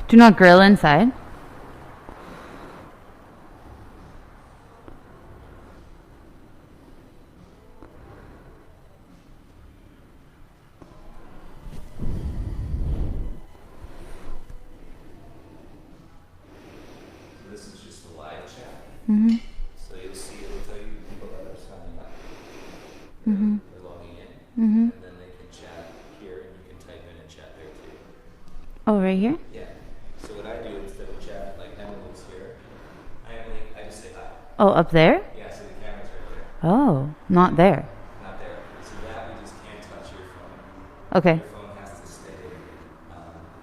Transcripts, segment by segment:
Do not grill inside. This is just a live chat. Mm-hmm. So you'll see it'll tell you people that are signing up. Mm-hmm. They're logging in. Mm-hmm. And then they can chat here and you can type in and chat there too. Oh, right here? Yeah. So what I do instead of chat, like Emily's here, I just say hi. Oh, up there? Yeah, so the camera's right there. Oh, not there. Not there. So that we just can't touch your phone. Okay. Your phone has to stay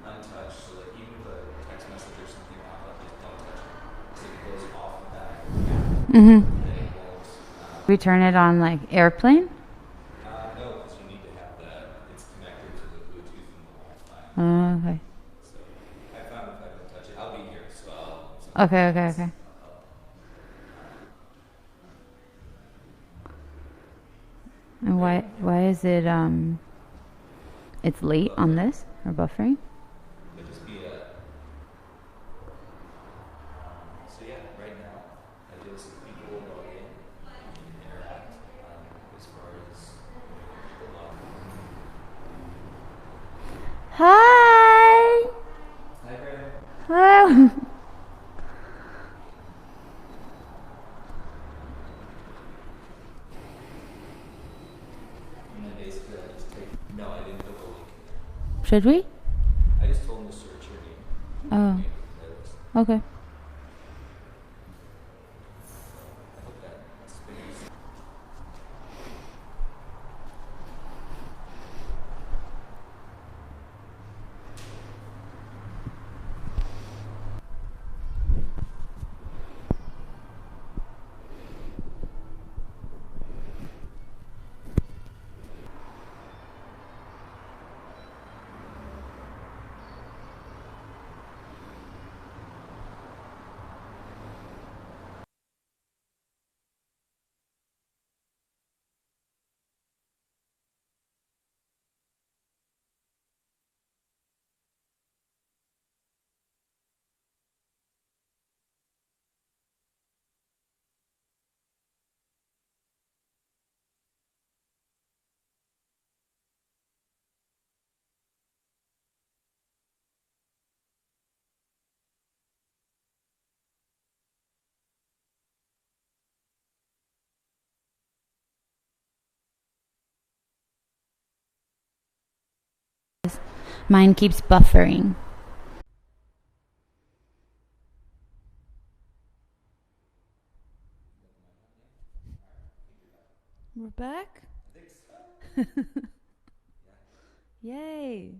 untouched, so that even if a text message or something pops up, just don't touch it. So it goes off of that camera. Mm-hmm. And it won't. We turn it on like airplane? No, because you need to have it's connected to the Bluetooth and the Wi-Fi. Oh, okay. So I found if I don't touch it, I'll be here, so Okay. And why is it it's late on this or buffering? It'll just be so yeah, right now I just people will log in and interact as far as people log in. Hi. Hi, Graham. Hello. And then basically I just no, I didn't put the link in there. Should we? I just told them to search your name. Oh. Name of the playlist. Okay. I hope that's been easy. Mine keeps buffering. We're back? I think so. Yay.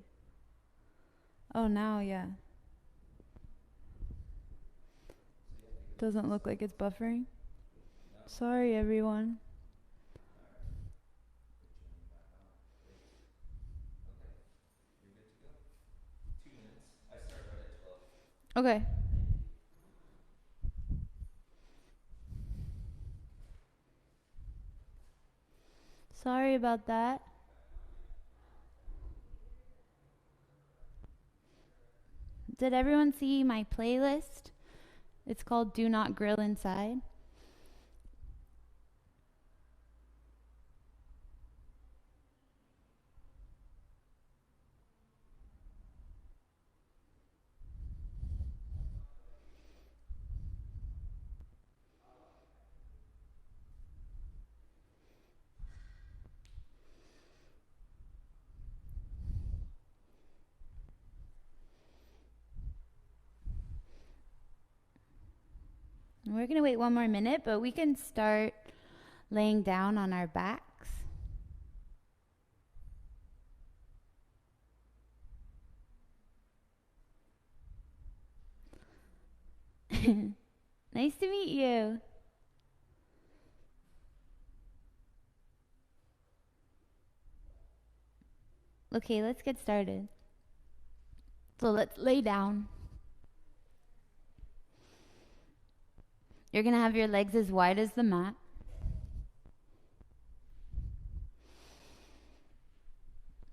Oh, now, yeah. Doesn't look like it's buffering. Sorry, everyone. You're good to go. 2 minutes. I start right at 12. Okay. Sorry about that. Did everyone see my playlist? It's called Do Not Grill Inside. We're going to wait one more minute, but we can start laying down on our backs. Nice to meet you. Okay, let's get started. So let's lay down. You're going to have your legs as wide as the mat.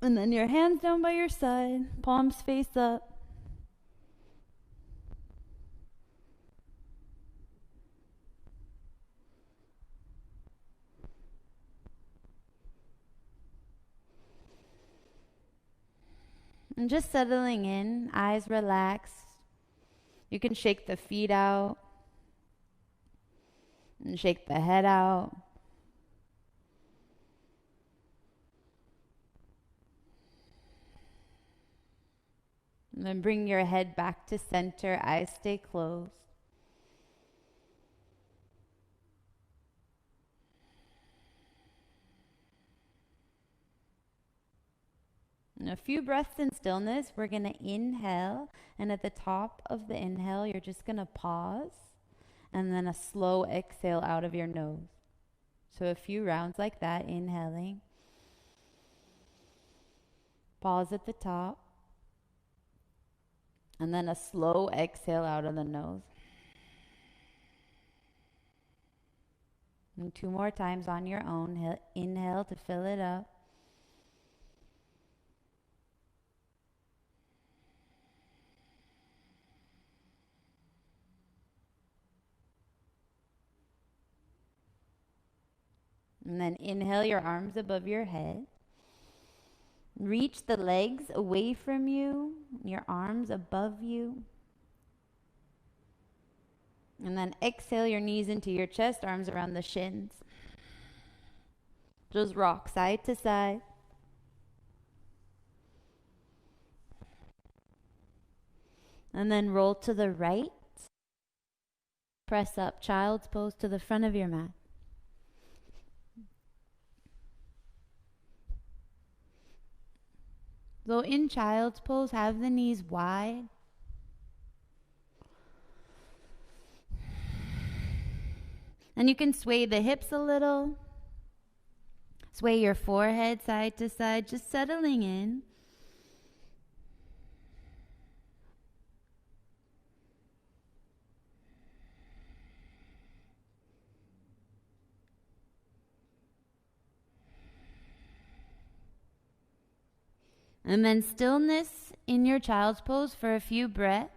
And then your hands down by your side, palms face up. And just settling in, eyes relaxed. You can shake the feet out and shake the head out. And then bring your head back to center, eyes stay closed. And a few breaths in stillness, we're going to inhale. And at the top of the inhale, you're just going to pause. And then a slow exhale out of your nose. So a few rounds like that, inhaling. Pause at the top. And then a slow exhale out of the nose. And 2 more times on your own. Inhale to fill it up. And then inhale your arms above your head. Reach the legs away from you, your arms above you. And then exhale your knees into your chest, arms around the shins. Just rock side to side. And then roll to the right. Press up, child's pose to the front of your mat. So in child's pose, have the knees wide. And you can sway the hips a little. Sway your forehead side to side, just settling in. And then stillness in your child's pose for a few breaths.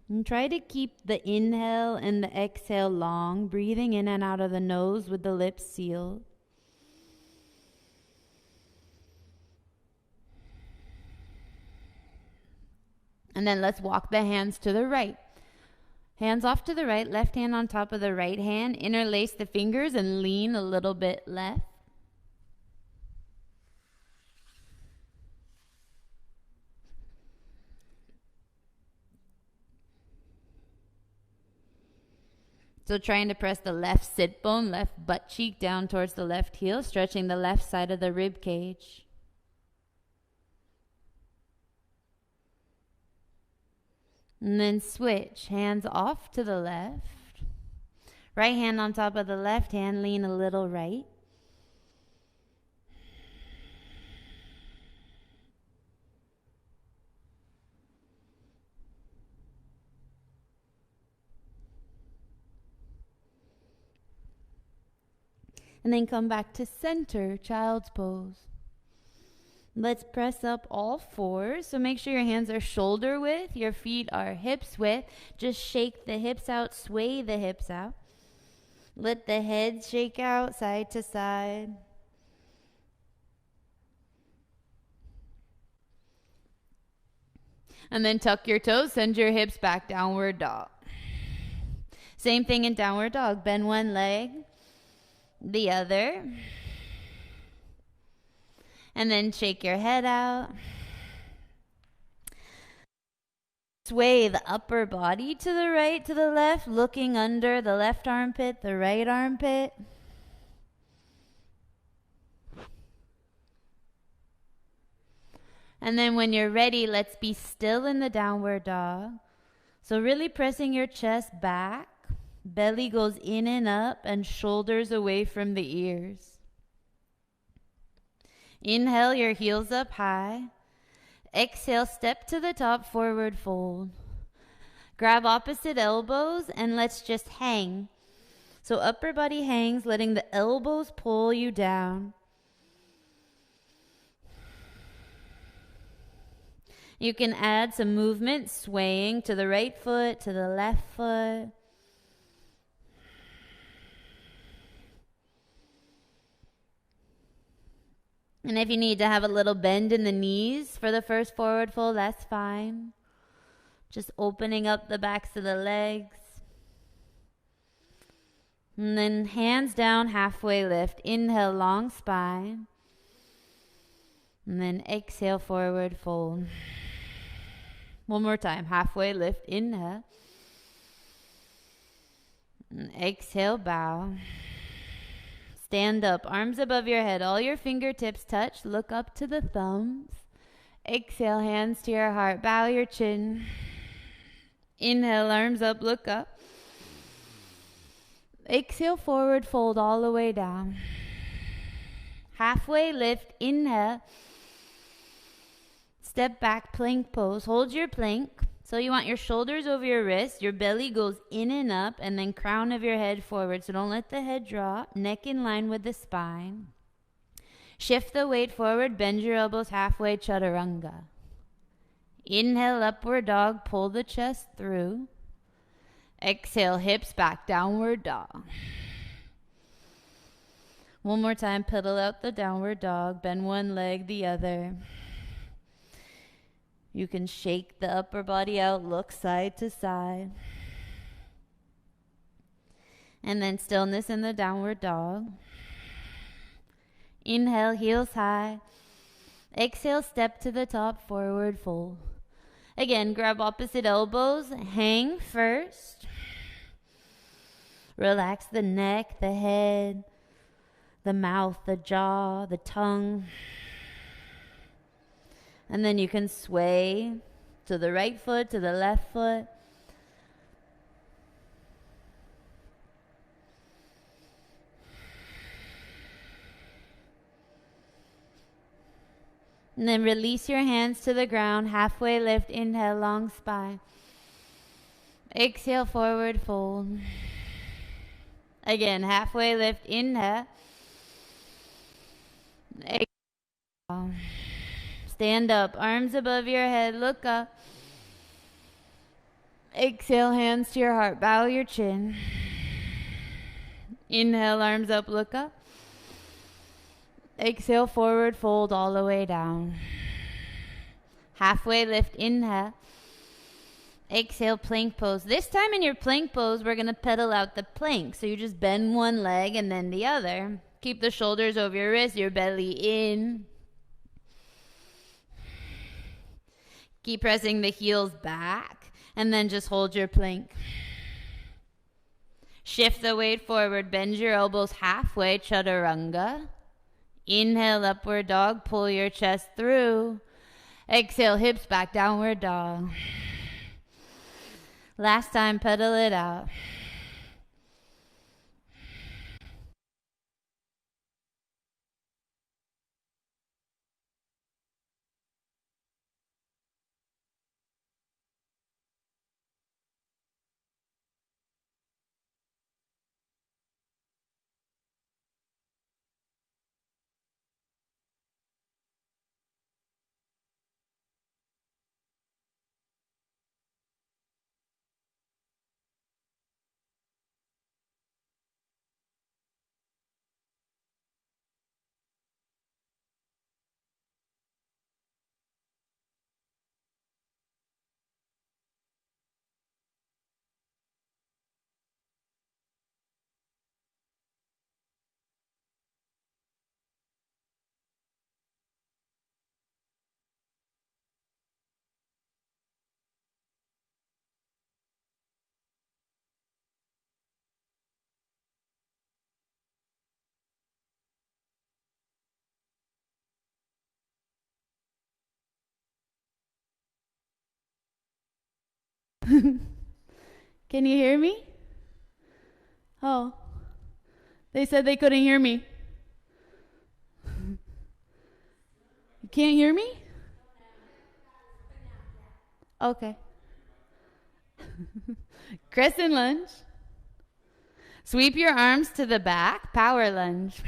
And try to keep the inhale and the exhale long, breathing in and out of the nose with the lips sealed. And then let's walk the hands to the right. Hands off to the right, left hand on top of the right hand. Interlace the fingers and lean a little bit left. So trying to press the left sit bone, left butt cheek down towards the left heel, stretching the left side of the rib cage. And then switch, hands off to the left. Right hand on top of the left hand, lean a little right. And then come back to center, child's pose. Let's press up all fours. So make sure your hands are shoulder width, your feet are hips width. Just shake the hips out, sway the hips out. Let the head shake out side to side. And then tuck your toes, send your hips back, downward dog. Same thing in downward dog. Bend one leg, the other. And then shake your head out. Sway the upper body to the right, to the left, looking under the left armpit, the right armpit. And then when you're ready, let's be still in the downward dog. So really pressing your chest back. Belly goes in and up and shoulders away from the ears. Inhale your heels up high. Exhale, step to the top, forward fold. Grab opposite elbows and let's just hang. So upper body hangs, letting the elbows pull you down. You can add some movement, swaying to the right foot, to the left foot. And if you need to have a little bend in the knees for the first forward fold, that's fine. Just opening up the backs of the legs. And then hands down, halfway lift. Inhale, long spine. And then exhale, forward fold. One more time. Halfway lift. Inhale. And exhale, bow. Stand up. Arms above your head. All your fingertips touch. Look up to the thumbs. Exhale, hands to your heart. Bow your chin. Inhale, arms up. Look up. Exhale, forward fold all the way down. Halfway lift. Inhale. Step back, plank pose. Hold your plank. So you want your shoulders over your wrists. Your belly goes in and up, and then crown of your head forward. So don't let the head drop. Neck in line with the spine. Shift the weight forward. Bend your elbows halfway, chaturanga. Inhale, upward dog. Pull the chest through. Exhale, hips back, downward dog. One more time, pedal out the downward dog. Bend one leg, the other. You can shake the upper body out, look side to side. And then stillness in the downward dog. Inhale, heels high. Exhale, step to the top, forward fold. Again, grab opposite elbows, hang first. Relax the neck, the head, the mouth, the jaw, the tongue. And then you can sway to the right foot, to the left foot. And then release your hands to the ground. Halfway lift. Inhale, long spine. Exhale, forward fold. Again, halfway lift. Inhale. Exhale. Stand up. Arms above your head. Look up. Exhale, hands to your heart. Bow your chin. Inhale, arms up. Look up. Exhale, forward fold all the way down. Halfway lift. Inhale. Exhale, plank pose. This time in your plank pose, we're going to pedal out the plank. So you just bend one leg and then the other. Keep the shoulders over your wrists, your belly in. Keep pressing the heels back and then just hold your plank. Shift the weight forward. Bend your elbows halfway, chaturanga. Inhale, upward dog. Pull your chest through. Exhale, hips back, downward dog. Last time, pedal it out. Can you hear me? Oh, they said they couldn't hear me. You can't hear me? Okay. Crescent lunge. Sweep your arms to the back, power lunge.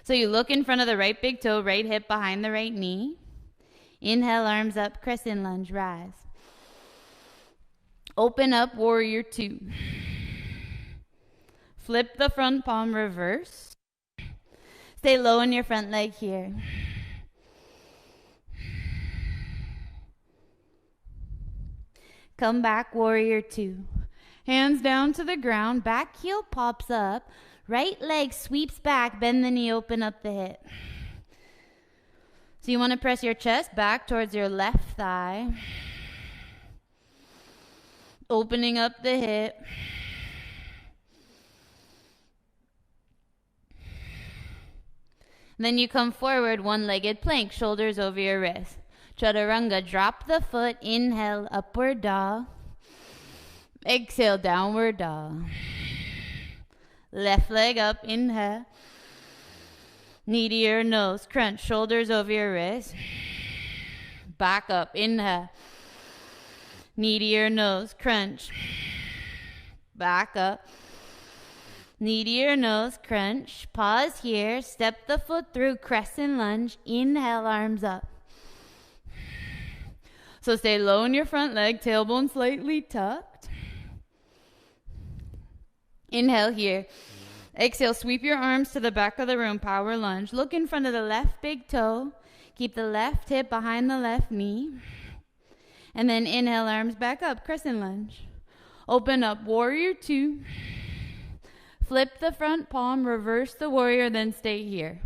So you look in front of the right big toe, right hip behind the right knee. Inhale, arms up, crescent lunge, rise. Open up, warrior two. Flip the front palm, reverse. Stay low in your front leg here. Come back, warrior two. Hands down to the ground, back heel pops up, right leg sweeps back, bend the knee, open up the hip. So you want to press your chest back towards your left thigh, opening up the hip. Then you come forward, one-legged plank, shoulders over your wrist. Chaturanga, drop the foot, inhale, upward dog. Exhale, downward dog. Left leg up, inhale. Knee to your nose, crunch, shoulders over your wrist. Back up, inhale. Knee to your nose, crunch. Back up. Knee to your nose, crunch. Pause here, step the foot through, crescent lunge. Inhale, arms up. So stay low in your front leg, tailbone slightly tucked. Inhale here. Exhale, sweep your arms to the back of the room, power lunge. Look in front of the left big toe. Keep the left hip behind the left knee. And then inhale, arms back up, crescent lunge. Open up, warrior two. Flip the front palm, reverse the warrior, then stay here.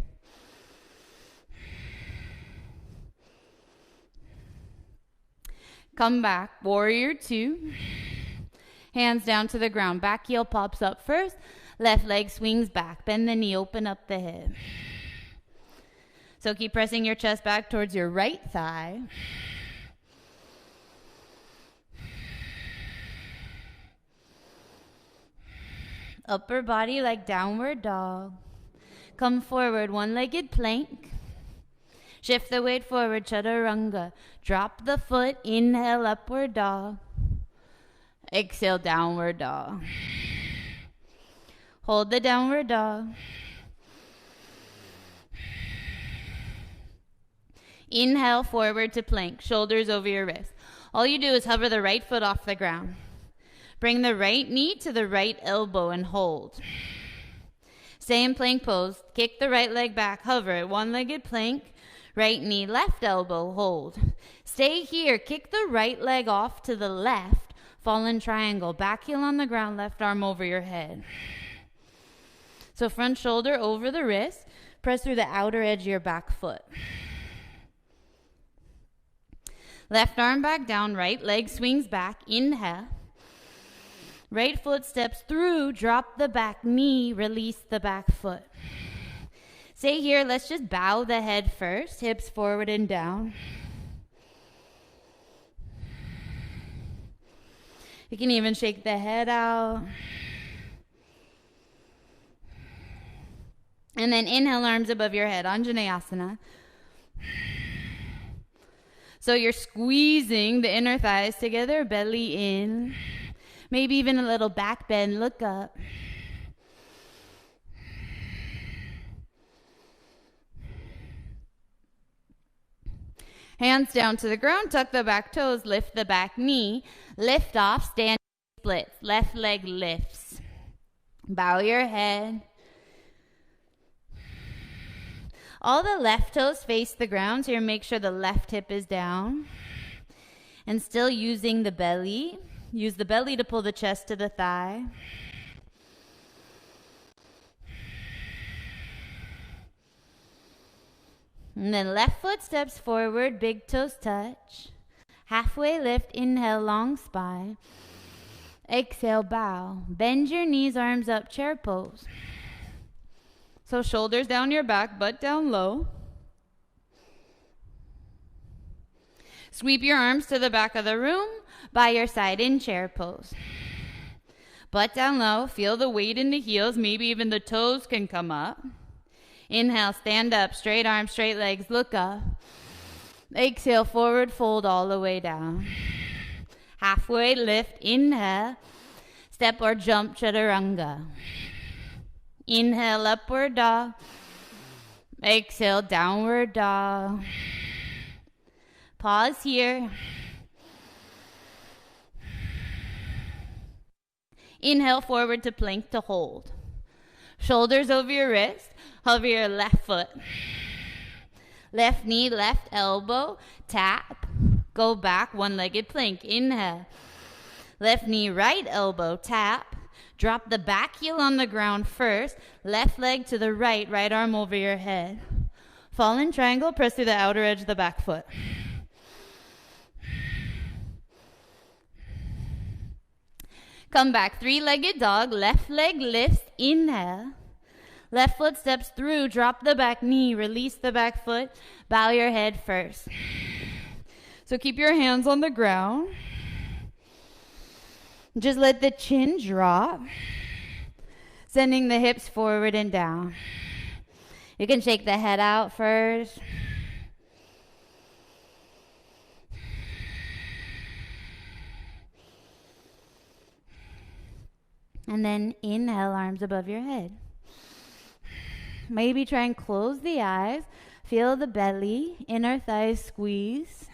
Come back, warrior two. Hands down to the ground. Back heel pops up first. Left leg swings back. Bend the knee, open up the hip. So keep pressing your chest back towards your right thigh. Upper body like downward dog. Come forward, one-legged plank. Shift the weight forward, chaturanga. Drop the foot, inhale, upward dog. Exhale, downward dog. Hold the downward dog. Inhale, forward to plank, shoulders over your wrist. All you do is hover the right foot off the ground. Bring the right knee to the right elbow and hold. Stay in plank pose. Kick the right leg back, hover, one-legged plank. Right knee, left elbow, hold. Stay here. Kick the right leg off to the left. Fallen triangle. Back heel on the ground, left arm over your head. So front shoulder over the wrist. Press through the outer edge of your back foot. Left arm back down, right leg swings back. Inhale. Right foot steps through, drop the back knee, release the back foot. Stay here, let's just bow the head first, hips forward and down. You can even shake the head out. And then inhale, arms above your head, Anjaneyasana. So you're squeezing the inner thighs together, belly in. Maybe even a little back bend, look up. Hands down to the ground, tuck the back toes, lift the back knee, lift off, stand splits, left leg lifts. Bow your head. All the left toes face the ground, so you make sure the left hip is down. And still using the belly. Use the belly to pull the chest to the thigh. And then left foot steps forward, big toes touch. Halfway lift, inhale, long spine. Exhale, bow. Bend your knees, arms up, chair pose. So shoulders down your back, butt down low. Sweep your arms to the back of the room, by your side in chair pose. Butt down low, feel the weight in the heels, maybe even the toes can come up. Inhale, stand up, straight arms, straight legs, look up. Exhale, forward fold all the way down. Halfway lift, inhale, step or jump chaturanga. Inhale, upward dog. Exhale, downward dog. Pause here. Inhale, forward to plank to hold. Shoulders over your wrist. Hover your left foot. Left knee, left elbow. Tap. Go back, one-legged plank. Inhale. Left knee, right elbow. Tap. Drop the back heel on the ground first. Left leg to the right, right arm over your head. Fall in triangle, press through the outer edge of the back foot. Come back, three-legged dog, left leg lifts, inhale. Left foot steps through, drop the back knee, release the back foot, bow your head first. So keep your hands on the ground. Just let the chin drop, sending the hips forward and down. You can shake the head out first. And then inhale, arms above your head. Maybe try and close the eyes. Feel the belly, inner thighs squeeze.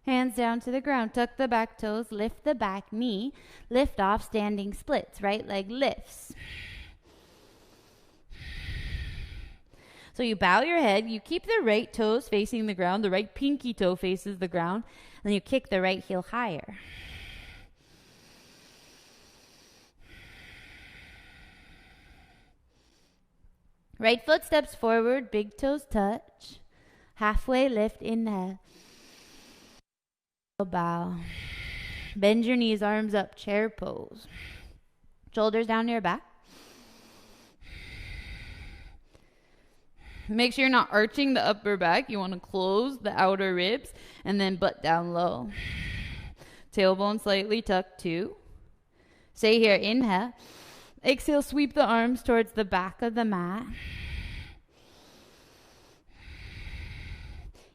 Hands down to the ground. Tuck the back toes. Lift the back knee. Lift off standing splits. Right leg lifts. So you bow your head. You keep the right toes facing the ground. The right pinky toe faces the ground. And then you kick the right heel higher. Right foot steps forward. Big toes touch. Halfway lift. Inhale. Bow. Bend your knees, arms up, chair pose. Shoulders down to your back. Make sure you're not arching the upper back. You want to close the outer ribs and then butt down low. Tailbone slightly tucked too. Stay here, inhale. Exhale, sweep the arms towards the back of the mat.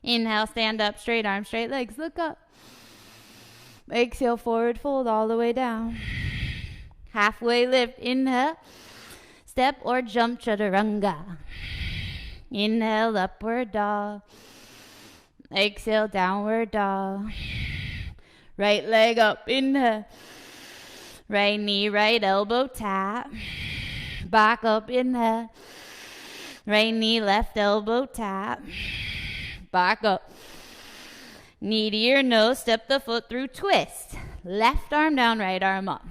Inhale, stand up, straight arms, straight legs, look up. Exhale, forward fold all the way down. Halfway lift, inhale. Step or jump chaturanga. Inhale, upward dog. Exhale, downward dog. Right leg up, inhale. Right knee, right elbow, tap. Back up, inhale. Right knee, left elbow, tap. Back up. Knee to your nose, step the foot through, twist. Left arm down, right arm up.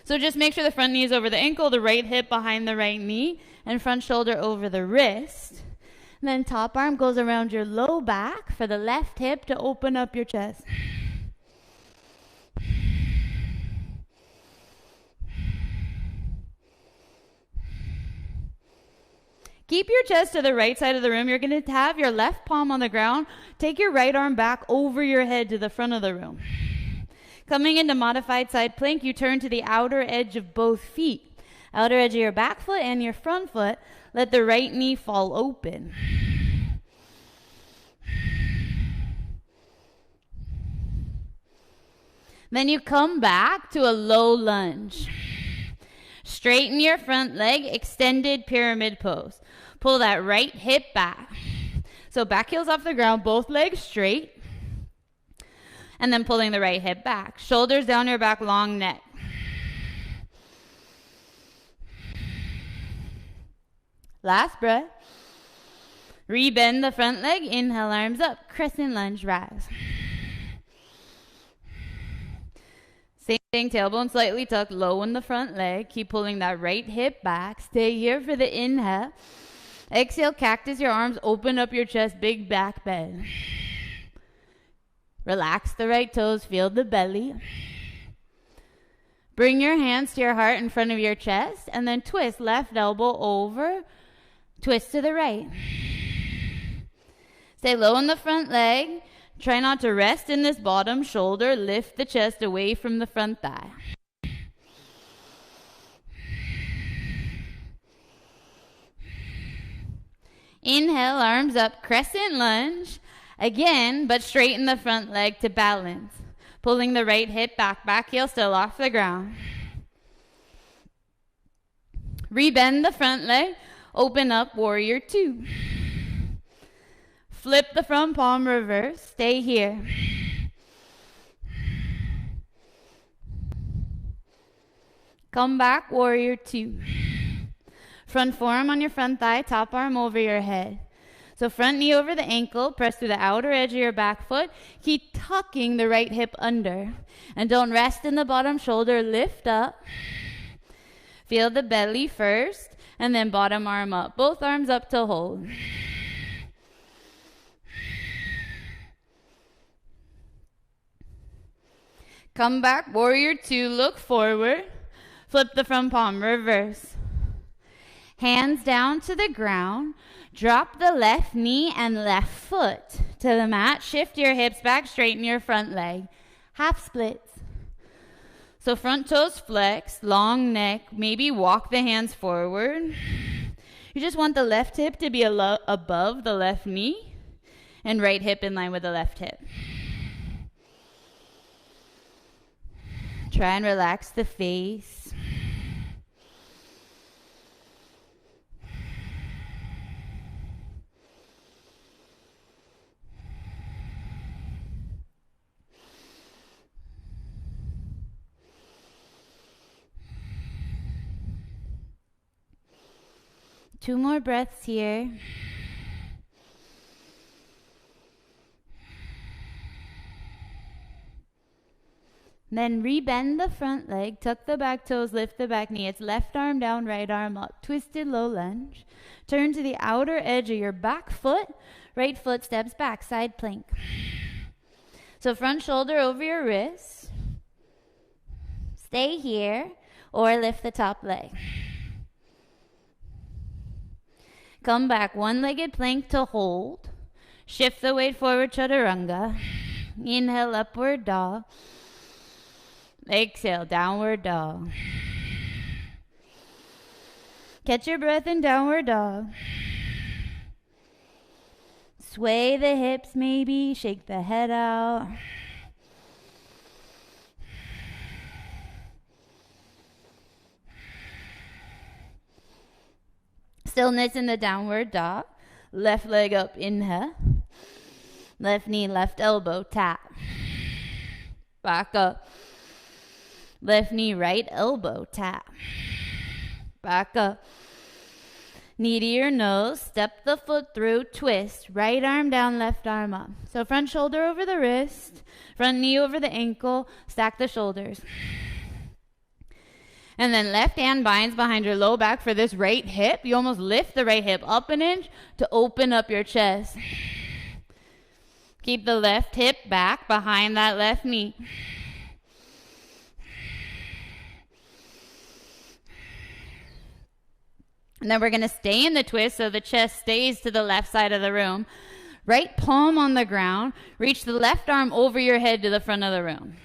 So just make sure the front knee is over the ankle, the right hip behind the right knee, and front shoulder over the wrist. And then top arm goes around your low back for the left hip to open up your chest. Keep your chest to the right side of the room. You're going to have your left palm on the ground. Take your right arm back over your head to the front of the room. Coming into modified side plank, you turn to the outer edge of both feet. Outer edge of your back foot and your front foot. Let the right knee fall open. Then you come back to a low lunge. Straighten your front leg, extended pyramid pose. Pull that right hip back. So back heel's off the ground, both legs straight. And then pulling the right hip back. Shoulders down your back, long neck. Last breath. Rebend the front leg, inhale, arms up, crescent lunge, rise. Same thing, tailbone slightly tucked, low in the front leg. Keep pulling that right hip back. Stay here for the inhale. Exhale, cactus your arms, open up your chest, big back bend. Relax the right toes, feel the belly. Bring your hands to your heart in front of your chest, and then twist left elbow over, twist to the right. Stay low in the front leg. Try not to rest in this bottom shoulder. Lift the chest away from the front thigh. Inhale, arms up, crescent lunge. Again, but straighten the front leg to balance. Pulling the right hip back, back heel still off the ground. Rebend the front leg. Open up, warrior two. Flip the front palm, reverse. Stay here. Come back, warrior two. Front forearm on your front thigh, top arm over your head. So front knee over the ankle, press through the outer edge of your back foot. Keep tucking the right hip under. And don't rest in the bottom shoulder, lift up. Feel the belly first, and then bottom arm up. Both arms up to hold. Come back, warrior two, look forward. Flip the front palm, reverse. Hands down to the ground. Drop the left knee and left foot to the mat. Shift your hips back, straighten your front leg. Half splits. So front toes flex, long neck, maybe walk the hands forward. You just want the left hip to be above the left knee and right hip in line with the left hip. Try and relax the face. Two more breaths here. Then rebend the front leg, tuck the back toes, lift the back knee. It's left arm down, right arm up. Twisted low lunge. Turn to the outer edge of your back foot. Right foot steps back, side plank. So front shoulder over your wrist. Stay here or lift the top leg. Come back, one-legged plank to hold. Shift the weight forward, chaturanga. Inhale, upward dog. Exhale, downward dog. Catch your breath in downward dog. Sway the hips maybe, shake the head out. Stillness in the downward dog. Left leg up, inhale. Left knee, left elbow, tap. Back up. Left knee, right elbow, tap. Back up. Knee to your nose, step the foot through, twist. Right arm down, left arm up. So front shoulder over the wrist, front knee over the ankle, stack the shoulders. And then left hand binds behind your low back for this right hip. You almost lift the right hip up an inch to open up your chest. Keep the left hip back behind that left knee. And then we're going to stay in the twist so the chest stays to the left side of the room. Right palm on the ground. Reach the left arm over your head to the front of the room.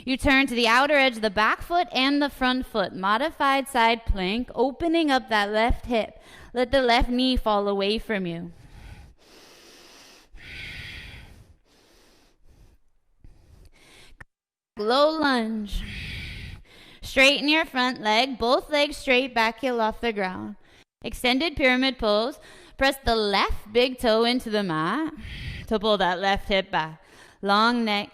You turn to the outer edge of the back foot and the front foot. Modified side plank, opening up that left hip. Let the left knee fall away from you. Low lunge. Straighten your front leg, both legs straight, back heel off the ground. Extended pyramid pose. Press the left big toe into the mat to pull that left hip back. Long neck.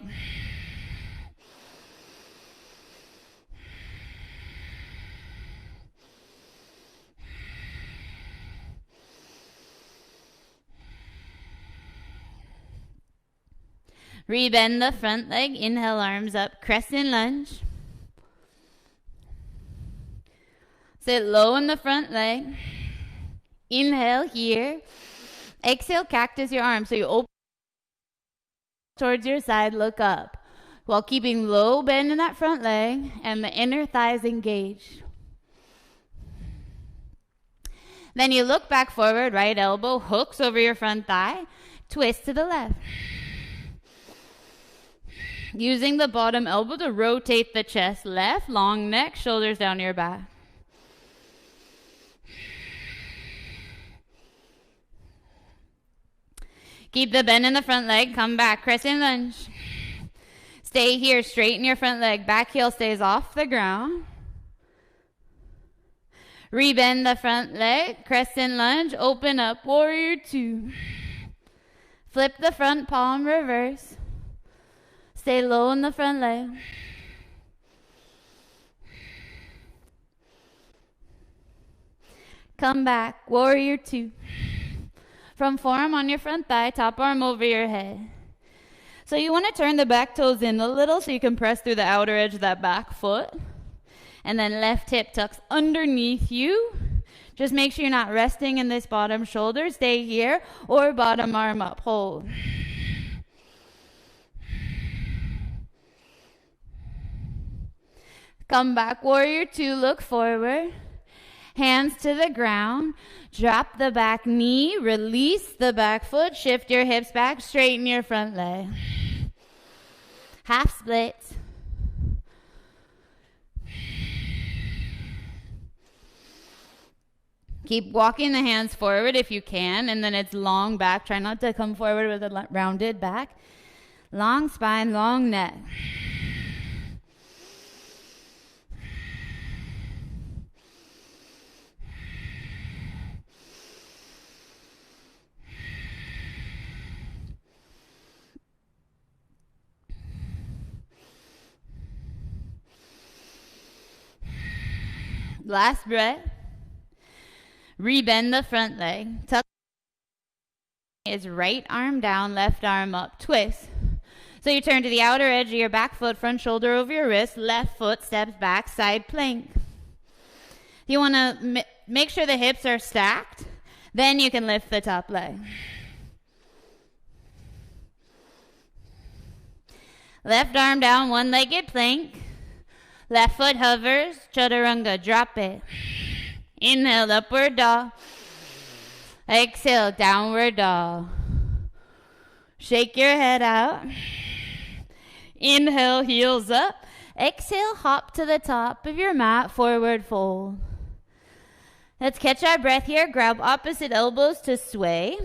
Rebend the front leg. Inhale, arms up. Crescent lunge. Sit low in the front leg. Inhale here. Exhale, cactus your arms. So you open towards your side, look up. While keeping low bend in that front leg and the inner thighs engaged. Then you look back forward, right elbow hooks over your front thigh. Twist to the left. Using the bottom elbow to rotate the chest left, long neck, shoulders down your back. Keep the bend in the front leg, come back, crescent lunge. Stay here, straighten your front leg, back heel stays off the ground. Rebend the front leg, crescent lunge, open up, warrior two. Flip the front palm reverse. Stay low in the front leg. Come back, warrior two. From forearm on your front thigh, top arm over your head. So you want to turn the back toes in a little so you can press through the outer edge of that back foot. And then left hip tucks underneath you. Just make sure you're not resting in this bottom shoulder. Stay here, or bottom arm up. Hold. Come back, warrior two, look forward. Hands to the ground. Drop the back knee, release the back foot, shift your hips back, straighten your front leg. Half splits. Keep walking the hands forward if you can, and then it's long back. Try not to come forward with a rounded back. Long spine, long neck. Last breath. Rebend the front leg. Tuck is right arm down, left arm up. Twist. So you turn to the outer edge of your back foot, front shoulder over your wrist, left foot steps back, side plank. You want to make sure the hips are stacked. Then you can lift the top leg. Left arm down, one-legged plank. Left foot hovers, chaturanga, drop it. Inhale, upward dog. Exhale, downward dog. Shake your head out. Inhale, heels up. Exhale, hop to the top of your mat, forward fold. Let's catch our breath here. Grab opposite elbows to sway.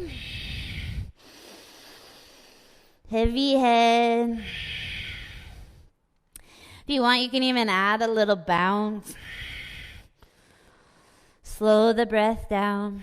Heavy head. If you want, you can even add a little bounce. Slow the breath down.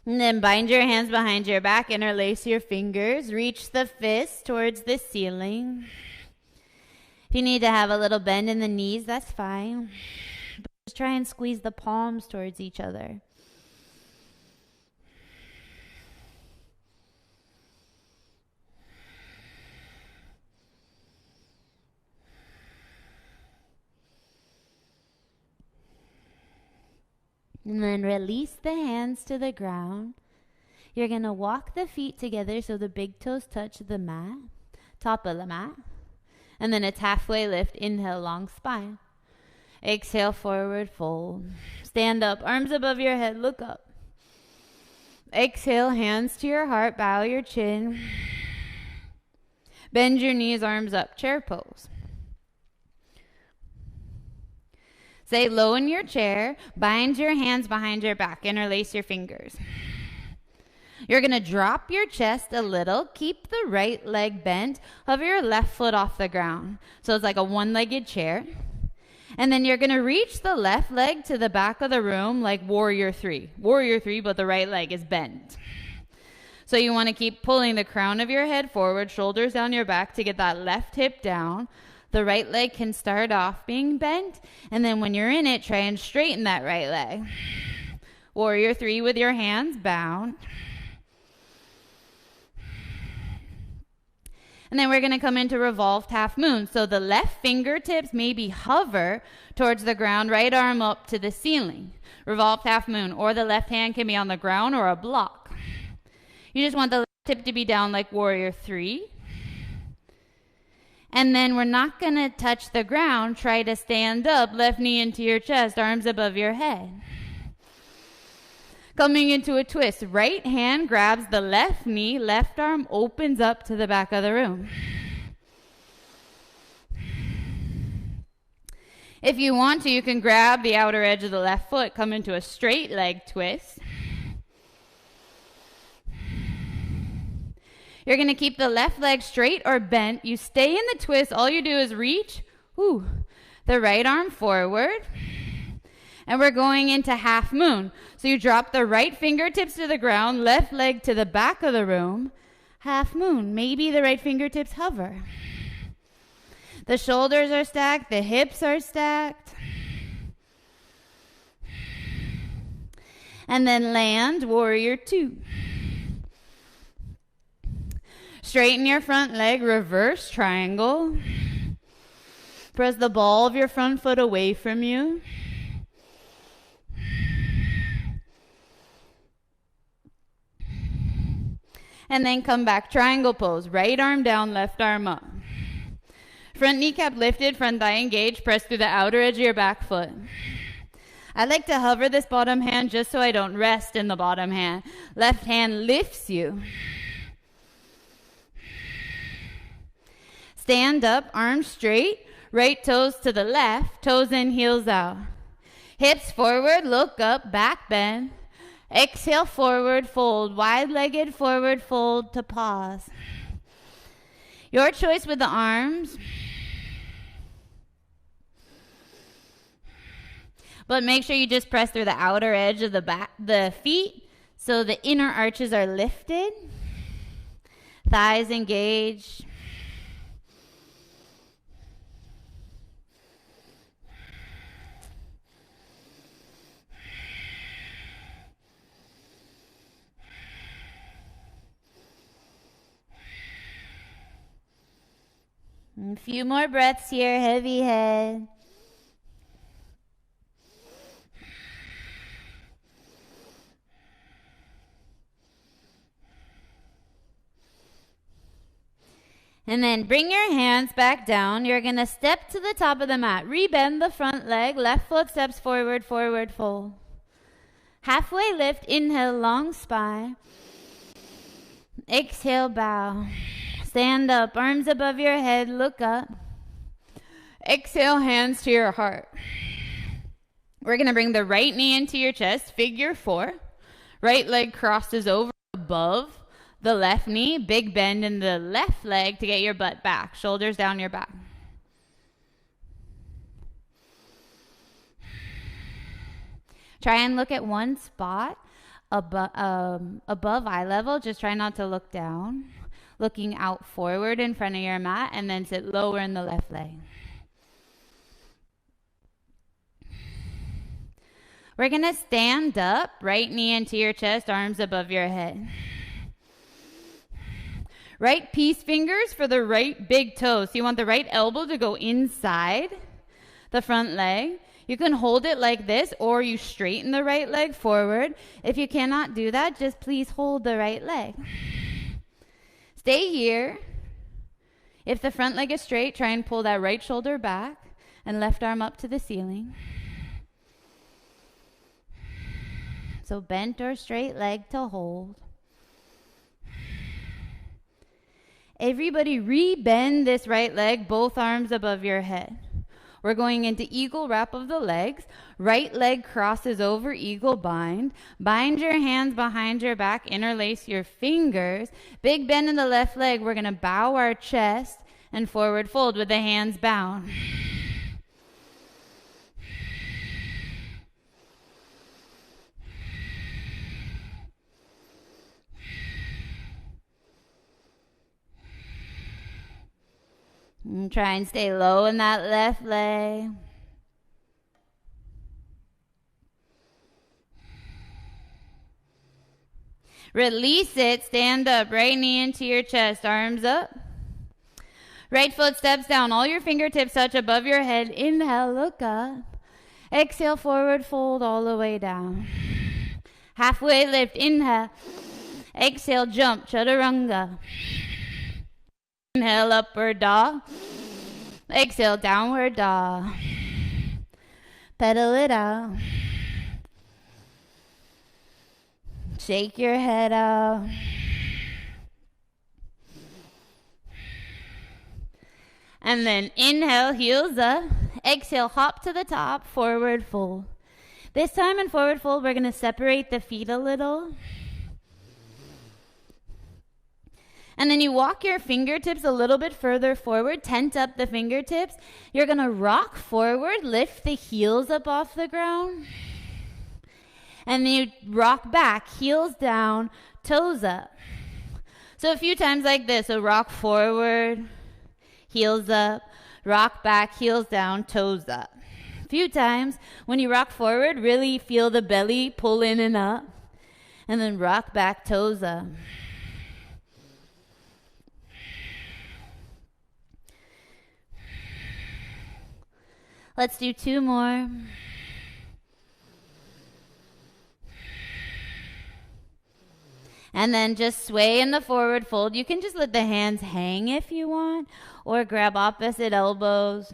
And then bind your hands behind your back, interlace your fingers, reach the fist towards the ceiling. If you need to have a little bend in the knees, that's fine. But just try and squeeze the palms towards each other. And then release the hands to the ground. You're going to walk the feet together so the big toes touch the mat, top of the mat. And then it's halfway lift. Inhale, long spine. Exhale, forward fold. Stand up, arms above your head, look up. Exhale, hands to your heart, bow your chin. Bend your knees, arms up, chair pose. Stay low in your chair. Bind your hands behind your back. Interlace your fingers. You're going to drop your chest a little. Keep the right leg bent. Hover your left foot off the ground. So it's like a one-legged chair. And then you're going to reach the left leg to the back of the room like warrior three. Warrior three, but the right leg is bent. So you want to keep pulling the crown of your head forward, shoulders down your back to get that left hip down. The right leg can start off being bent, and then when you're in it, try and straighten that right leg. Warrior three with your hands bound. And then we're going to come into revolved half moon. So the left fingertips maybe hover towards the ground, right arm up to the ceiling. Revolved half moon, or the left hand can be on the ground or a block. You just want the left tip to be down like warrior three. And then we're not going to touch the ground. Try to stand up, left knee into your chest, arms above your head. Coming into a twist. Right hand grabs the left knee, left arm opens up to the back of the room. If you want to, you can grab the outer edge of the left foot, come into a straight leg twist. You're going to keep the left leg straight or bent. You stay in the twist. All you do is reach the right arm forward. And we're going into half moon. So you drop the right fingertips to the ground, left leg to the back of the room. Half moon. Maybe the right fingertips hover. The shoulders are stacked. The hips are stacked. And then land, warrior 2. Straighten your front leg, reverse triangle. Press the ball of your front foot away from you. And then come back, triangle pose. Right arm down, left arm up. Front kneecap lifted, front thigh engaged. Press through the outer edge of your back foot. I like to hover this bottom hand just so I don't rest in the bottom hand. Left hand lifts you. Stand up, arms straight. Right toes to the left, toes in, heels out. Hips forward, look up, back bend. Exhale, forward fold, wide-legged forward fold to pause. Your choice with the arms. But make sure you just press through the outer edge of the feet so the inner arches are lifted. Thighs engaged. A few more breaths here, heavy head. And then bring your hands back down. You're going to step to the top of the mat. Rebend the front leg. Left foot steps forward, forward fold. Halfway lift. Inhale, long spine. Exhale, bow. Stand up, arms above your head, look up. Exhale, hands to your heart. We're going to bring the right knee into your chest, figure 4. Right leg crosses over above the left knee. Big bend in the left leg to get your butt back. Shoulders down your back. Try and look at one spot above eye level. Just try not to look down. Looking out forward in front of your mat, and then sit lower in the left leg. We're going to stand up, right knee into your chest, arms above your head. Right peace fingers for the right big toe. So you want the right elbow to go inside the front leg. You can hold it like this, or you straighten the right leg forward. If you cannot do that, just please hold the right leg. Stay here. If the front leg is straight, try and pull that right shoulder back and left arm up to the ceiling. So bent or straight leg to hold. Everybody rebend this right leg, both arms above your head. We're going into eagle wrap of the legs. Right leg crosses over, eagle bind. Bind your hands behind your back, interlace your fingers. Big bend in the left leg. We're going to bow our chest and forward fold with the hands bound. And try and stay low in that left leg. Release it. Stand up. Right knee into your chest. Arms up. Right foot steps down. All your fingertips touch above your head. Inhale, look up. Exhale, forward fold all the way down. Halfway lift. Inhale. Exhale, jump. Chaturanga. Inhale, upward dog. Exhale, downward dog. Pedal it out. Shake your head out. And then inhale, heels up. Exhale, hop to the top, forward fold. This time in forward fold, we're going to separate the feet a little. And then you walk your fingertips a little bit further forward, tent up the fingertips. You're going to rock forward, lift the heels up off the ground. And then you rock back, heels down, toes up. So a few times like this. So rock forward, heels up, rock back, heels down, toes up. A few times. When you rock forward, really feel the belly pull in and up. And then rock back, toes up. Let's do 2 more. And then just sway in the forward fold. You can just let the hands hang if you want, or grab opposite elbows.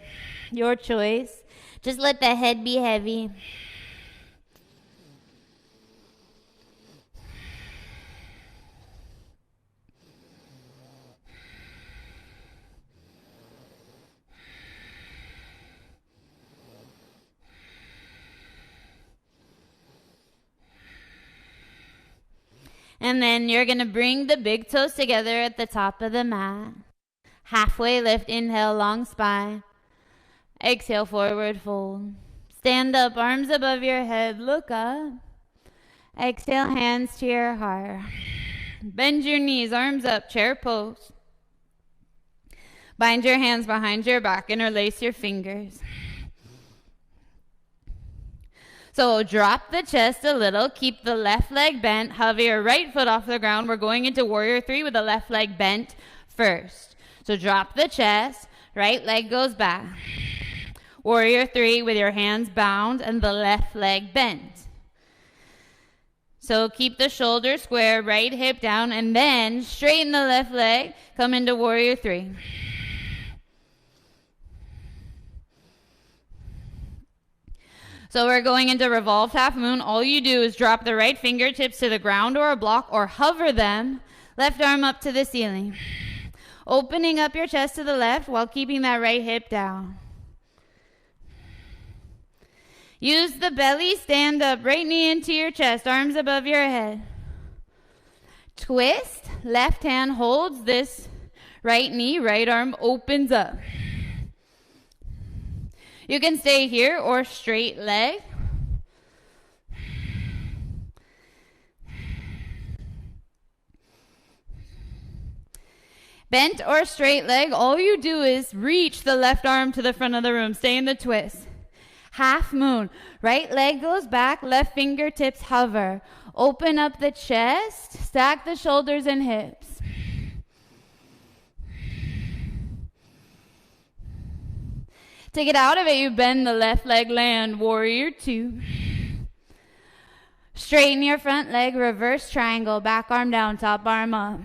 Your choice. Just let the head be heavy. And then you're going to bring the big toes together at the top of the mat. Halfway lift, inhale, long spine. Exhale, forward fold. Stand up, arms above your head, look up. Exhale, hands to your heart. Bend your knees, arms up, chair pose. Bind your hands behind your back, interlace your fingers. So drop the chest a little, keep the left leg bent, hover your right foot off the ground. We're going into warrior 3 with the left leg bent first. So drop the chest, right leg goes back. Warrior 3 with your hands bound and the left leg bent. So keep the shoulder square, right hip down, and then straighten the left leg, come into warrior 3. So we're going into revolved half moon. All you do is drop the right fingertips to the ground or a block or hover them. Left arm up to the ceiling. Opening up your chest to the left while keeping that right hip down. Use the belly, stand up, right knee into your chest, arms above your head. Twist, left hand holds this right knee, right arm opens up. You can stay here or straight leg. Bent or straight leg, all you do is reach the left arm to the front of the room. Stay in the twist. Half moon. Right leg goes back, left fingertips hover. Open up the chest, stack the shoulders and hips. To get out of it, you bend the left leg, land, warrior 2. Straighten your front leg, reverse triangle, back arm down, top arm up.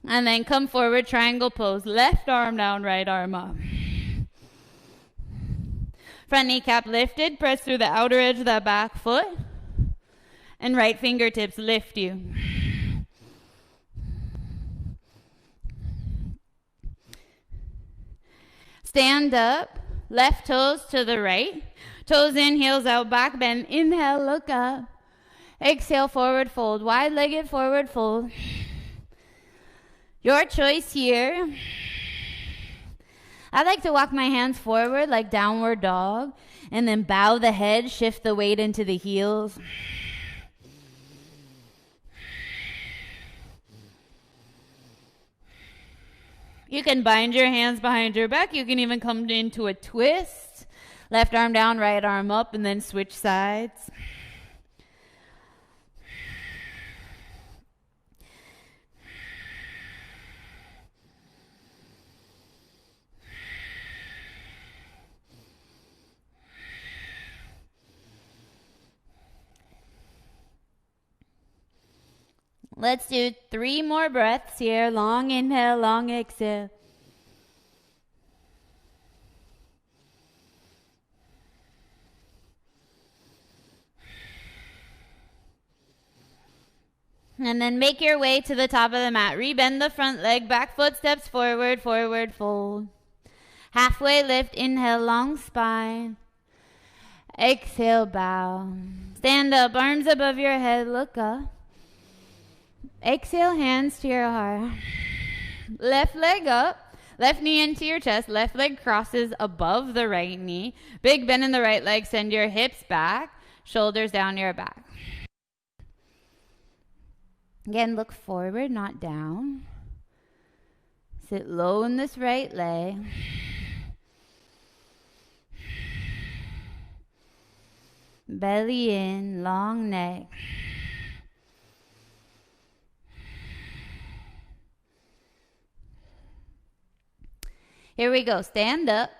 And then come forward, triangle pose, left arm down, right arm up. Front kneecap lifted, press through the outer edge of the back foot. And right fingertips lift you. Stand up, left toes to the right. Toes in, heels out, back bend. Inhale, look up. Exhale, forward fold. Wide-legged forward fold. Your choice here. I like to walk my hands forward like downward dog and then bow the head, shift the weight into the heels. You can bind your hands behind your back. You can even come into a twist. Left arm down, right arm up, and then switch sides. Let's do 3 more breaths here. Long inhale, long exhale. And then make your way to the top of the mat. Rebend the front leg, back foot steps forward, forward fold. Halfway lift, inhale, long spine. Exhale, bow. Stand up, arms above your head, look up. Exhale, hands to your heart. Left leg up, left knee into your chest, left leg crosses above the right knee. Big bend in the right leg, send your hips back, shoulders down your back. Again, look forward, not down. Sit low in this right leg. Belly in, long neck. Here we go. Stand up.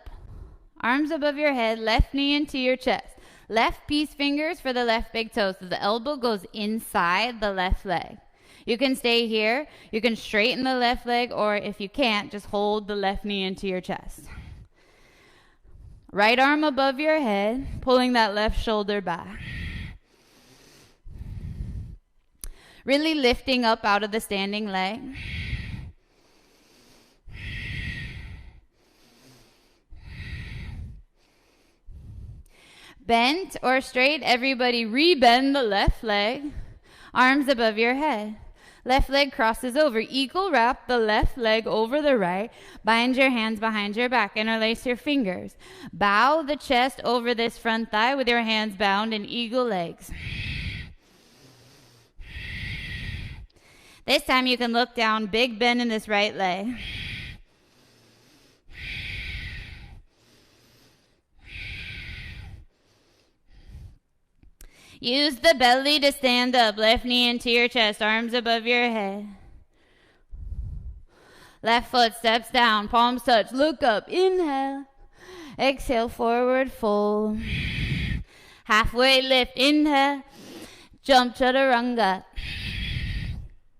Arms above your head, left knee into your chest. Left peace fingers for the left big toe, so the elbow goes inside the left leg. You can stay here. You can straighten the left leg, or if you can't, just hold the left knee into your chest. Right arm above your head, pulling that left shoulder back. Really lifting up out of the standing leg. Bent or straight, everybody rebend the left leg. Arms above your head. Left leg crosses over. Eagle wrap the left leg over the right. Bind your hands behind your back. Interlace your fingers. Bow the chest over this front thigh with your hands bound in eagle legs. This time you can look down. Big bend in this right leg. Use the belly to stand up. Left knee into your chest, arms above your head. Left foot steps down, palms touch. Look up, inhale. Exhale, forward fold. Halfway lift, inhale. Jump chaturanga.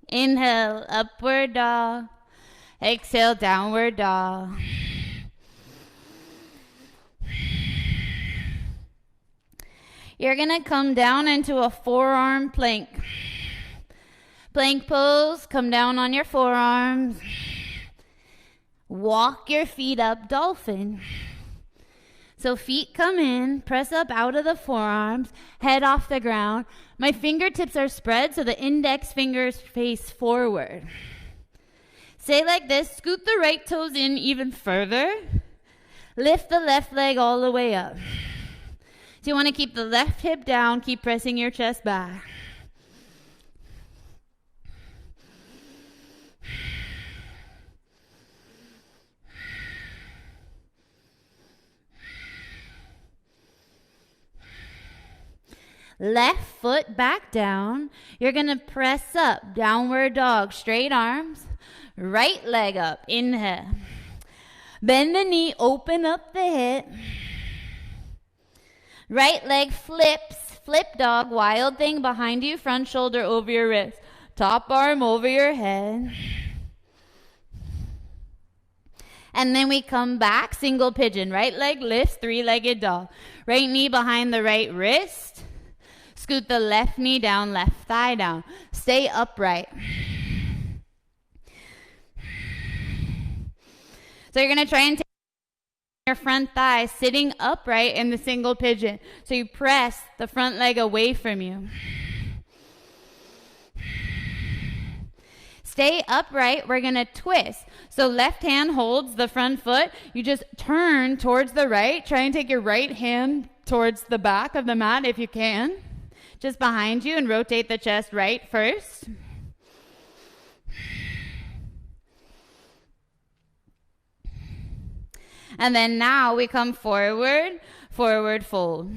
Inhale, upward dog. Exhale, downward dog. You're going to come down into a forearm plank. Plank pose, come down on your forearms. Walk your feet up, dolphin. So feet come in, press up out of the forearms, head off the ground. My fingertips are spread so the index fingers face forward. Stay like this, scoot the right toes in even further. Lift the left leg all the way up. So you want to keep the left hip down, keep pressing your chest back. Left foot back down. You're going to press up, downward dog, straight arms. Right leg up, inhale. Bend the knee, open up the hip. Right leg flips, flip dog, wild thing behind you, front shoulder over your wrist. Top arm over your head. And then we come back, single pigeon. Right leg lifts, three-legged dog. Right knee behind the right wrist. Scoot the left knee down, left thigh down. Stay upright. So you're going to try and take your front thigh sitting upright in the single pigeon. So you press the front leg away from you. Stay upright. We're going to twist. So left hand holds the front foot. You just turn towards the right. Try and take your right hand towards the back of the mat if you can. Just behind you, and rotate the chest right first. And then now we come forward, forward fold.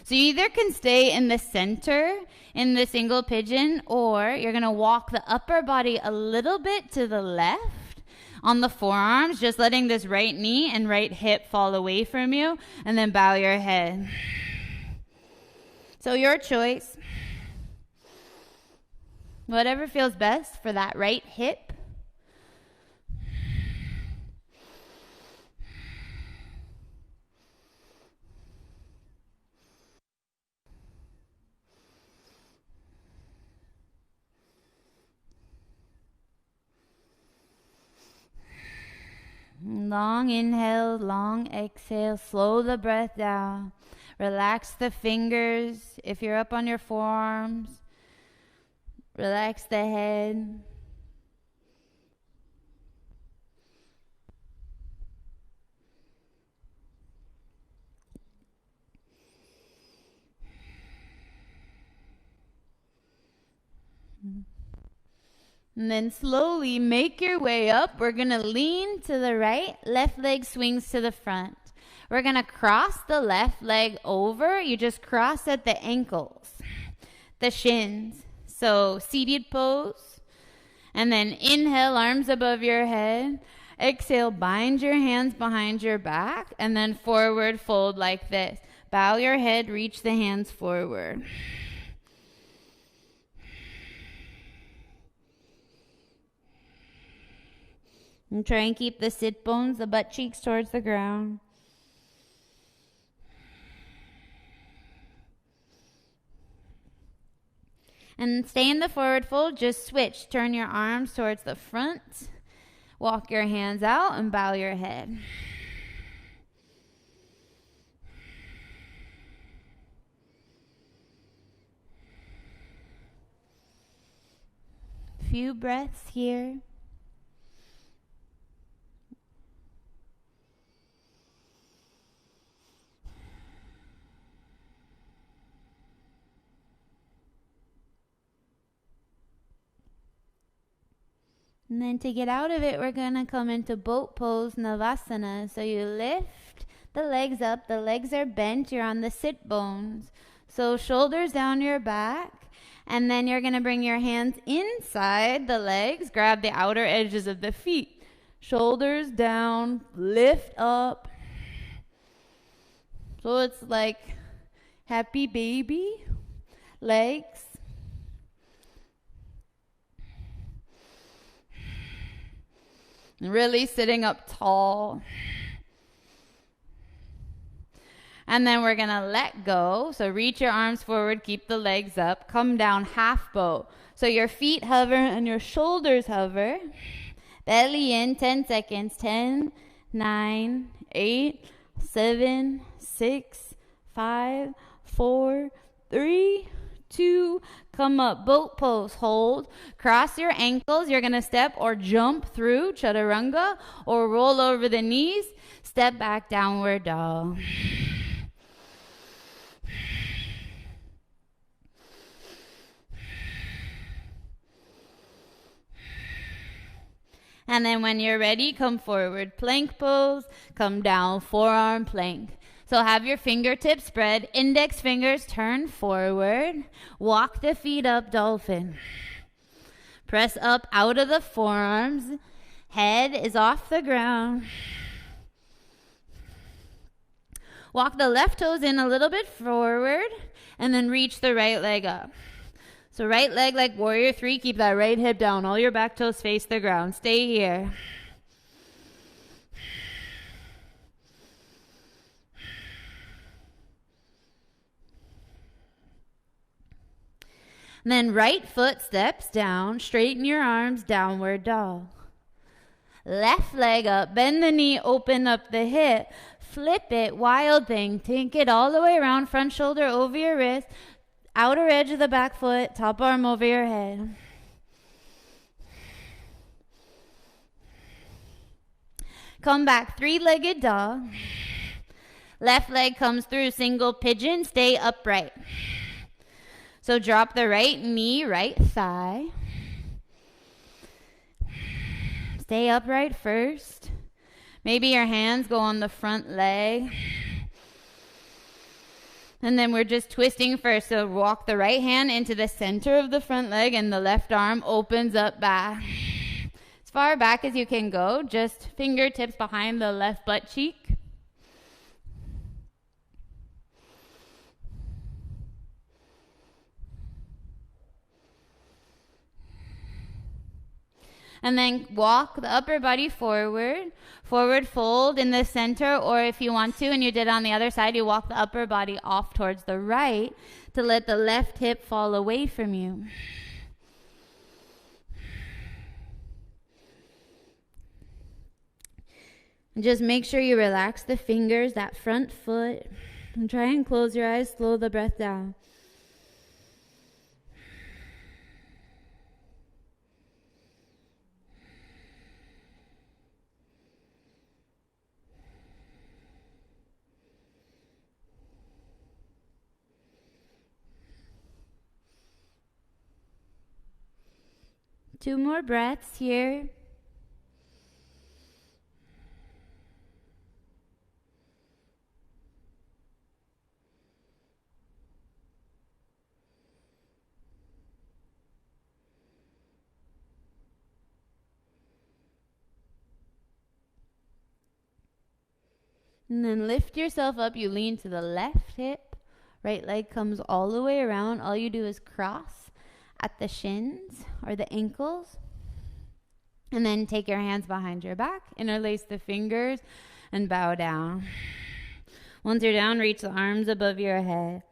So you either can stay in the center in the single pigeon, or you're going to walk the upper body a little bit to the left on the forearms, just letting this right knee and right hip fall away from you, and then bow your head. So your choice. Whatever feels best for that right hip. Long inhale, long exhale. Slow the breath down. Relax the fingers. If you're up on your forearms, relax the head. And then slowly make your way up. We're going to lean to the right. Left leg swings to the front. We're going to cross the left leg over. You just cross at the ankles, the shins. So seated pose. And then inhale, arms above your head. Exhale, bind your hands behind your back. And then forward fold like this. Bow your head, reach the hands forward. And try and keep the sit bones, the butt cheeks towards the ground. And stay in the forward fold, just switch. Turn your arms towards the front. Walk your hands out and bow your head. Few breaths here. And then to get out of it, we're going to come into boat pose, Navasana. So you lift the legs up. The legs are bent. You're on the sit bones. So shoulders down your back. And then you're going to bring your hands inside the legs. Grab the outer edges of the feet. Shoulders down. Lift up. So it's like happy baby. Legs. Really sitting up tall. And then we're going to let go. So reach your arms forward, keep the legs up, come down half bow. So your feet hover and your shoulders hover. Belly in, 10 seconds. 10, 9, 8, 7, 6, 5, 4, 3, 2, come up, boat pose, hold, cross your ankles. You're going to step or jump through chaturanga or roll over the knees, step back, downward dog. And then when you're ready, come forward, plank pose, come down, forearm plank. So have your fingertips spread, index fingers turn forward, walk the feet up, dolphin. Press up out of the forearms, head is off the ground. Walk the left toes in a little bit forward, and then reach the right leg up. So right leg like warrior 3, keep that right hip down, all your back toes face the ground. Stay here. And then right foot steps down, straighten your arms, downward dog. Left leg up, bend the knee, open up the hip, flip it, wild thing, take it all the way around, front shoulder over your wrist, outer edge of the back foot, top arm over your head. Come back, three-legged dog. Left leg comes through, single pigeon, stay upright. So drop the right knee, right thigh. Stay upright first. Maybe your hands go on the front leg. And then we're just twisting first. So walk the right hand into the center of the front leg and the left arm opens up back. As far back as you can go, just fingertips behind the left butt cheek. And then walk the upper body forward, forward fold in the center, or if you want to, and you did on the other side, you walk the upper body off towards the right to let the left hip fall away from you. And just make sure you relax the fingers, that front foot. And try and close your eyes, slow the breath down. Two more breaths here. And then lift yourself up. You lean to the left hip. Right leg comes all the way around. All you do is cross at the shins or the ankles. And then take your hands behind your back. Interlace the fingers and bow down. Once you're down, reach the arms above your head.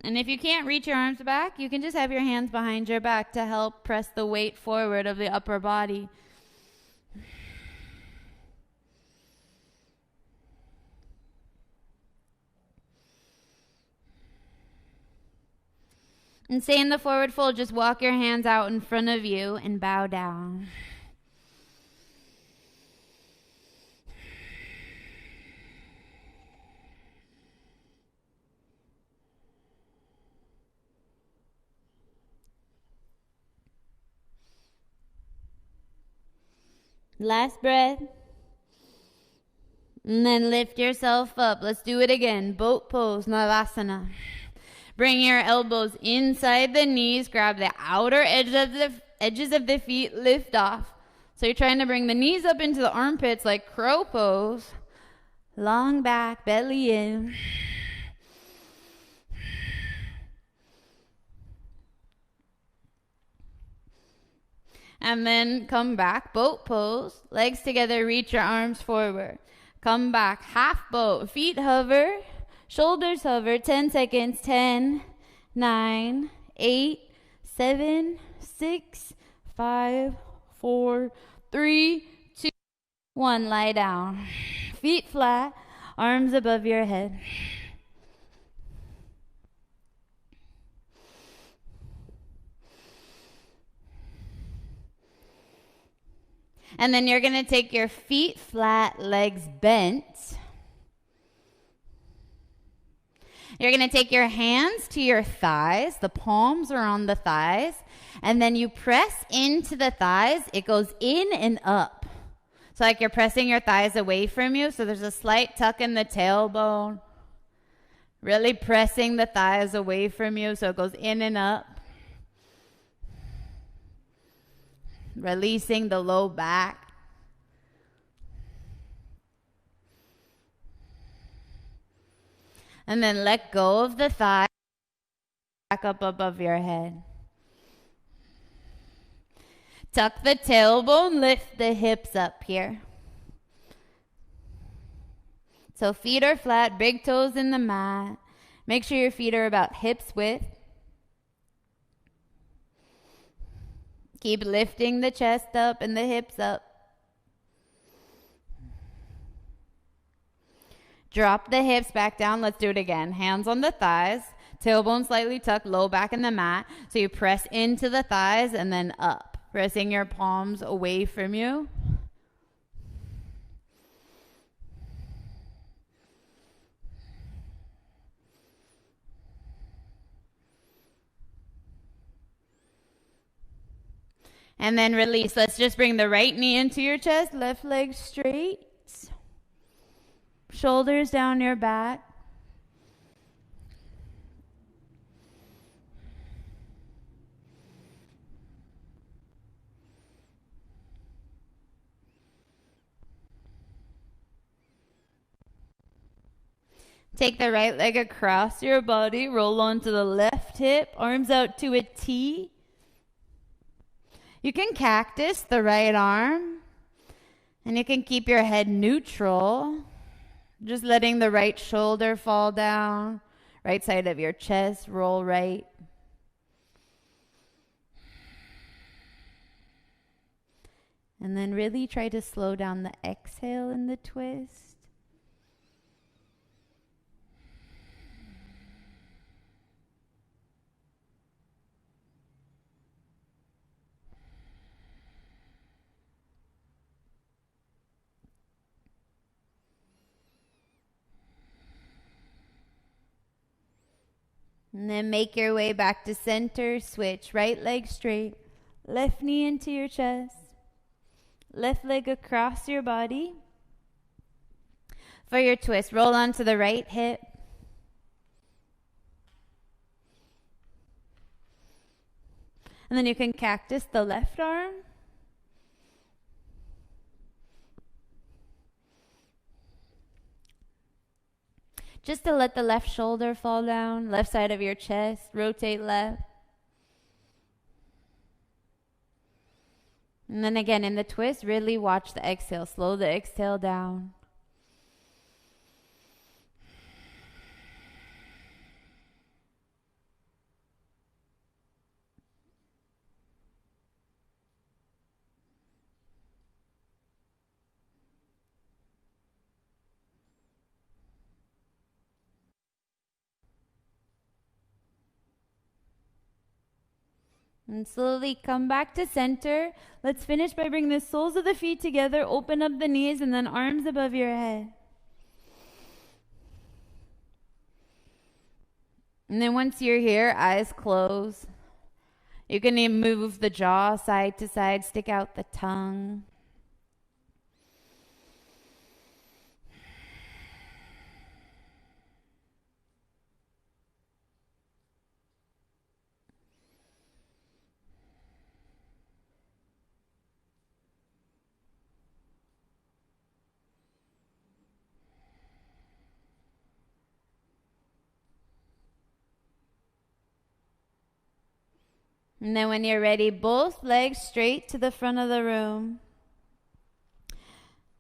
And if you can't reach your arms back, you can just have your hands behind your back to help press the weight forward of the upper body. And stay in the forward fold. Just walk your hands out in front of you and bow down. Last breath. And then lift yourself up. Let's do it again. Boat pose, Navasana. Bring your elbows inside the knees. Grab the outer edges of the feet. Lift off. So you're trying to bring the knees up into the armpits like crow pose. Long back, belly in. And then come back, boat pose. Legs together, reach your arms forward. Come back, half boat. Feet hover, shoulders hover. 10 seconds. 10, 9, 8, 7, 6, 5, 4, 3, 2, 1. Lie down. Feet flat, arms above your head. And then you're going to take your feet flat, legs bent. You're going to take your hands to your thighs. The palms are on the thighs. And then you press into the thighs. It goes in and up. So like you're pressing your thighs away from you. So there's a slight tuck in the tailbone. Really pressing the thighs away from you. So it goes in and up. Releasing the low back. And then let go of the thigh. Back up above your head. Tuck the tailbone, lift the hips up here. So feet are flat, big toes in the mat. Make sure your feet are about hips width. Keep lifting the chest up and the hips up. Drop the hips back down. Let's do it again. Hands on the thighs. Tailbone slightly tucked, low back in the mat. So you press into the thighs and then up. Pressing your palms away from you. And then release. Let's just bring the right knee into your chest, left leg straight. Shoulders down your back. Take the right leg across your body, roll onto the left hip, arms out to a T. You can cactus the right arm, and you can keep your head neutral, just letting the right shoulder fall down, right side of your chest, roll right. And then really try to slow down the exhale in the twist. And then make your way back to center. Switch right leg straight. Left knee into your chest. Left leg across your body. For your twist, roll onto the right hip. And then you can cactus the left arm. Just to let the left shoulder fall down, left side of your chest, rotate left. And then again in the twist, really watch the exhale. Slow the exhale down. And slowly come back to center. Let's finish by bringing the soles of the feet together. Open up the knees and then arms above your head. And then once you're here, eyes closed. You can even move the jaw side to side, stick out the tongue. And then when you're ready, both legs straight to the front of the room.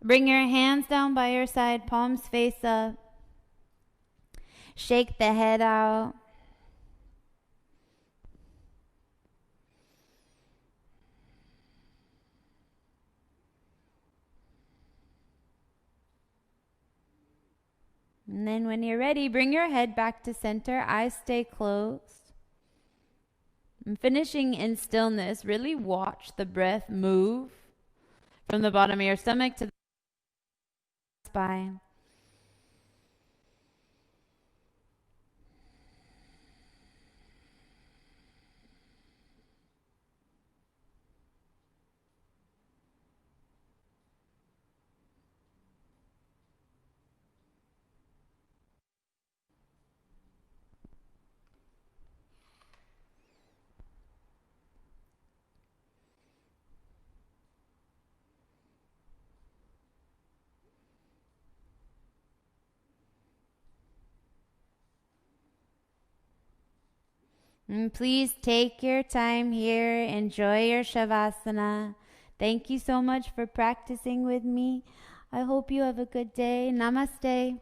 Bring your hands down by your side, palms face up. Shake the head out. And then when you're ready, bring your head back to center, eyes stay closed. And finishing in stillness, really watch the breath move from the bottom of your stomach to the spine. And please take your time here. Enjoy your Shavasana. Thank you so much for practicing with me. I hope you have a good day. Namaste.